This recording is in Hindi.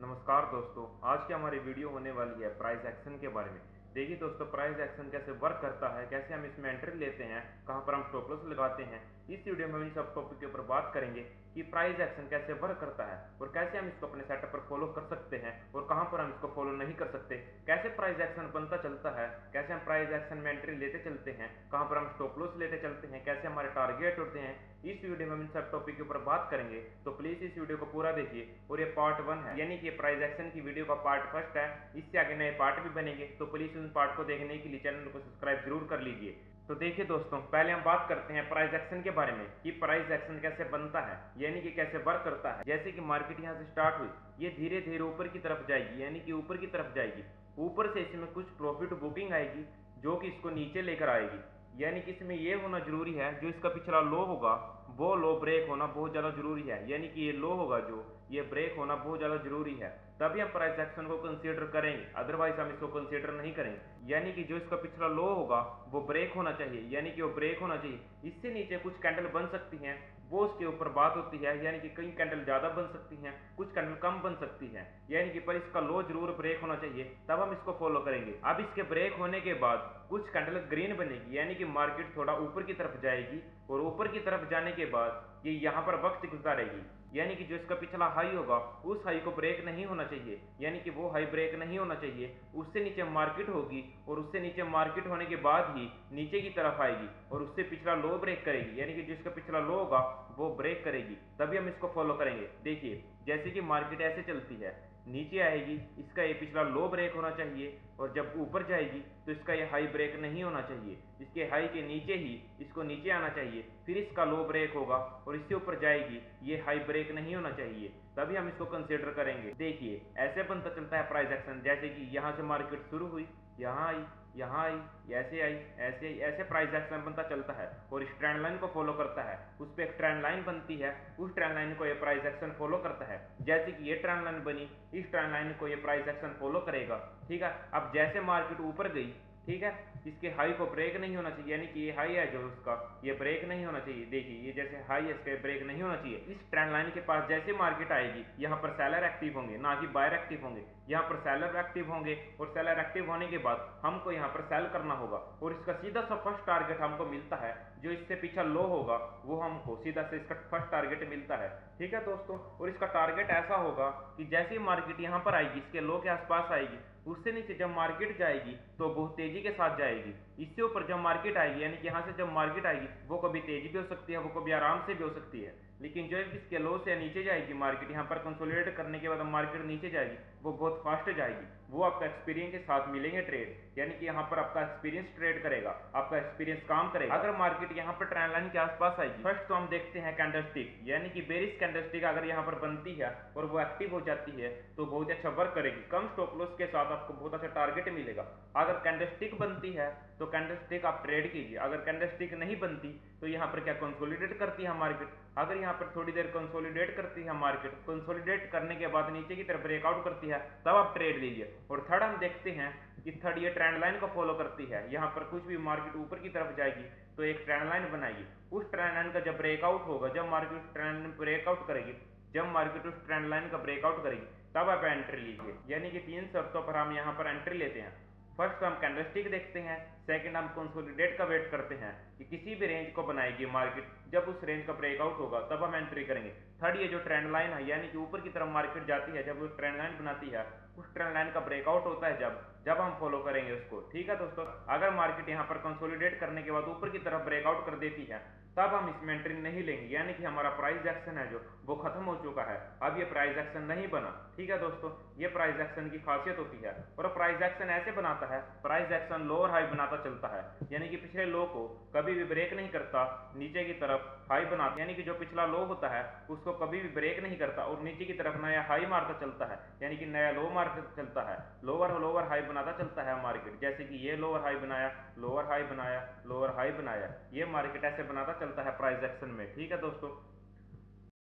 नमस्कार दोस्तों, आज की हमारी वीडियो होने वाली है प्राइस एक्शन के बारे में। देखिए दोस्तों, प्राइस एक्शन कैसे वर्क करता है, कैसे हम इसमें एंट्री लेते हैं, कहां पर हम स्टॉप लॉस लगाते हैं। इस वीडियो में हम इन सब टॉपिक के ऊपर बात करेंगे कि प्राइस एक्शन कैसे वर्क करता है और कैसे हम इसको अपने सेटअप पर फॉलो कर सकते हैं और कहां पर हम इसको फॉलो नहीं कर सकते, कैसे प्राइस एक्शन बनता चलता है, कैसे हम प्राइस एक्शन में एंट्री लेते चलते हैं, कहां पर हम स्टॉप लॉस लेते चलते हैं, कैसे हमारे टारगेट होते हैं। इस वीडियो में हम इन सब टॉपिक के ऊपर बात करेंगे, तो प्लीज इस वीडियो को पूरा देखिए। और ये पार्ट 1 है, यानी कि प्राइस एक्शन की वीडियो का पार्ट फर्स्ट है। इससे आगे नए पार्ट भी बनेंगे, तो प्लीज उन पार्ट को देखने के लिए चैनल को सब्सक्राइब जरूर कर लीजिए। तो देखिए दोस्तों, पहले हम बात करते हैं प्राइस एक्शन के बारे में कि प्राइस एक्शन कैसे बनता है, यानी कि कैसे वर्क करता है। जैसे कि मार्केट यहाँ से स्टार्ट हुई, ये धीरे धीरे ऊपर की तरफ जाएगी, यानी कि ऊपर की तरफ जाएगी। ऊपर से इसमें कुछ प्रॉफिट बुकिंग आएगी जो कि इसको नीचे लेकर आएगी। यानी कि इसमें यह होना जरूरी है, जो इसका पिछला लो होगा वो लो ब्रेक होना बहुत ज़्यादा जरूरी है। यानी कि ये लो होगा जो, ये ब्रेक होना बहुत ज़्यादा जरूरी है, तभी हम प्राइस एक्शन को कंसीडर करेंगे, अदरवाइज हम इसको कंसीडर नहीं करेंगे। यानी कि जो इसका पिछला लो होगा वो ब्रेक होना चाहिए, यानी कि वो ब्रेक होना चाहिए। इससे नीचे कुछ कैंडल बन सकती हैं, वो उसके ऊपर बात होती है। यानी कि कई कैंडल ज़्यादा बन सकती हैं, कुछ कैंडल कम बन सकती हैं, यानी कि पर इसका लो जरूर ब्रेक होना चाहिए, तब हम इसको फॉलो करेंगे। अब इसके ब्रेक होने के बाद कुछ कैंडल ग्रीन बनेगी, यानी कि मार्केट थोड़ा ऊपर की तरफ जाएगी और ऊपर की तरफ जाने के बाद ये यहाँ पर वक्त गुजारेगी। यानी कि जो इसका पिछला हाई होगा उस हाई को ब्रेक नहीं होना चाहिए, यानी कि वो हाई ब्रेक नहीं होना चाहिए। उससे नीचे मार्केट होगी और उससे नीचे मार्केट होने के बाद ही नीचे की तरफ आएगी और उससे पिछला लो ब्रेक करेगी, यानी कि जो इसका पिछला लो होगा वो ब्रेक करेगी, तभी हम इसको फॉलो करेंगे। देखिए, जैसे कि मार्केट ऐसे चलती है, नीचे आएगी, इसका ये पिछला लो ब्रेक होना चाहिए और जब ऊपर जाएगी तो इसका ये हाई ब्रेक नहीं होना चाहिए, इसके हाई के नीचे ही इसको नीचे आना चाहिए, फिर इसका लो ब्रेक होगा और इससे ऊपर जाएगी, ये हाई ब्रेक नहीं होना चाहिए, तभी हम इसको कंसीडर करेंगे। देखिए, ऐसे बनता चलता है प्राइस एक्शन। जैसे कि यहाँ से मार्केट शुरू हुई, यहाँ आई, यहाँ आई, ऐसे आई, ऐसे आई, ऐसे प्राइस एक्शन बनता चलता है और इस ट्रेंड लाइन को फॉलो करता है। उस पर एक ट्रेंड लाइन बनती है, उस ट्रेंड लाइन को ये प्राइस एक्शन फॉलो करता है। जैसे कि ये ट्रेंड लाइन बनी, इस ट्रेंड लाइन को ये प्राइस एक्शन फॉलो करेगा। ठीक है, अब जैसे मार्केट ऊपर गई, ठीक है, इसके हाई को ब्रेक नहीं होना चाहिए, यानी कि ये हाई है जो उसका, ये ब्रेक नहीं होना चाहिए। देखिए, ये जैसे हाई है इसका ब्रेक नहीं होना चाहिए। इस ट्रेंड लाइन के पास जैसे मार्केट आएगी, यहाँ पर सेलर एक्टिव होंगे, ना कि बायर एक्टिव होंगे। यहाँ पर सेलर एक्टिव होंगे और सेलर एक्टिव होने के बाद हमको यहाँ पर सेल करना होगा और इसका सीधा सा फर्स्ट टारगेट हमको मिलता है। जो इससे पीछे लो होगा वो हमको सीधा से इसका फर्स्ट टारगेट मिलता है। ठीक है दोस्तों, और इसका टारगेट ऐसा होगा कि जैसे ही मार्केट यहाँ पर आएगी, इसके लो के आसपास आएगी, उससे नीचे जब मार्केट जाएगी तो बहुत तेजी के साथ जाएगी। इससे ऊपर जब मार्केट आएगी, यानी कि यहाँ से जब मार्केट आएगी, वो कभी तेजी भी हो सकती है, वो कभी आराम से भी हो सकती है, लेकिन जो इसके लो से नीचे जाएगी मार्केट, यहाँ पर कंसोलिडेट करने के बाद मार्केट नीचे जाएगी, वो बहुत फास्ट जाएगी। वो आपका एक्सपीरियंस के साथ मिलेंगे ट्रेड, यानी कि यहाँ पर आपका एक्सपीरियंस ट्रेड करेगा, आपका एक्सपीरियंस काम करेगा। अगर मार्केट यहाँ पर ट्रेंड लाइन के आसपास आएगी, फर्स्ट तो हम देखते हैं कैंडलस्टिक, यानी कि बेरिश कैंडलस्टिक अगर यहाँ पर बनती है और वो एक्टिव हो जाती है तो बहुत अच्छा वर्क करेगी, कम स्टॉप लॉस के साथ आपको बहुत अच्छा टारगेट मिलेगा। अगर कैंडलस्टिक बनती है तो कैंडलस्टिक आप ट्रेड कीजिए। अगर कैंडलस्टिक नहीं बनती तो यहाँ पर क्या कंसोलिडेट करती है मार्केट, अगर यहाँ पर थोड़ी देर कंसोलिडेट करती है मार्केट, कंसोलिडेट करने के बाद नीचे की तरफ ब्रेकआउट करती है, तब आप ट्रेड लीजिए। और थर्ड हम देखते हैं कि थर्ड ये ट्रेंड लाइन को फॉलो करती है। यहाँ पर कुछ भी मार्केट ऊपर की तरफ जाएगी तो एक ट्रेंड लाइन बनाएगी, उस ट्रेंड लाइन का जब ब्रेकआउट होगा, जब मार्केट ट्रेंड ब्रेकआउट करेगी, जब मार्केट उस ट्रेंड लाइन का ब्रेकआउट करेगी, तब आप एंट्री लीजिए। यानी कि 3 शर्तों पर हम यहाँ पर एंट्री लेते हैं। फर्स्ट हम कैंडलस्टिक देखते हैं, सेकंड हम कंसोलिडेट का वेट करते हैं कि किसी भी रेंज को बनाएगी मार्केट, जब उस रेंज का ब्रेकआउट होगा तब हम एंट्री करेंगे। थर्ड ये जो ट्रेंड लाइन है, यानी कि ऊपर की तरफ मार्केट जाती है, जब वो ट्रेंड लाइन बनाती है, उस ट्रेंड लाइन का ब्रेकआउट होता है जब हम फॉलो करेंगे उसको। ठीक है दोस्तों, अगर मार्केट यहाँ पर कंसोलिडेट करने के बाद ऊपर की तरफ ब्रेकआउट कर देती है, तब हम इसमें एंट्री नहीं लेंगे, यानी कि हमारा प्राइस एक्शन है जो वो खत्म हो चुका है, अब ये प्राइस एक्शन नहीं बना। ठीक है दोस्तों, ये प्राइस एक्शन की खासियत होती है। और प्राइस एक्शन ऐसे बनाता है, प्राइस एक्शन लोअर हाई बनाता चलता है, यानी कि पिछले लो को कभी भी ब्रेक नहीं करता, नीचे की तरफ हाई बनाता, यानी कि जो पिछला लो होता है उसको कभी भी ब्रेक नहीं करता और नीचे की तरफ नया हाई मारता चलता है, यानी कि नया लो मारता चलता है, लोअर हाई बनाता चलता है मार्केट। जैसे कि ये लोअर हाई बनाया, लोअर हाई बनाया, लोअर हाई बनाया, ये मार्केट ऐसे बनाता चलता है प्राइस एक्शन में। ठीक है दोस्तों,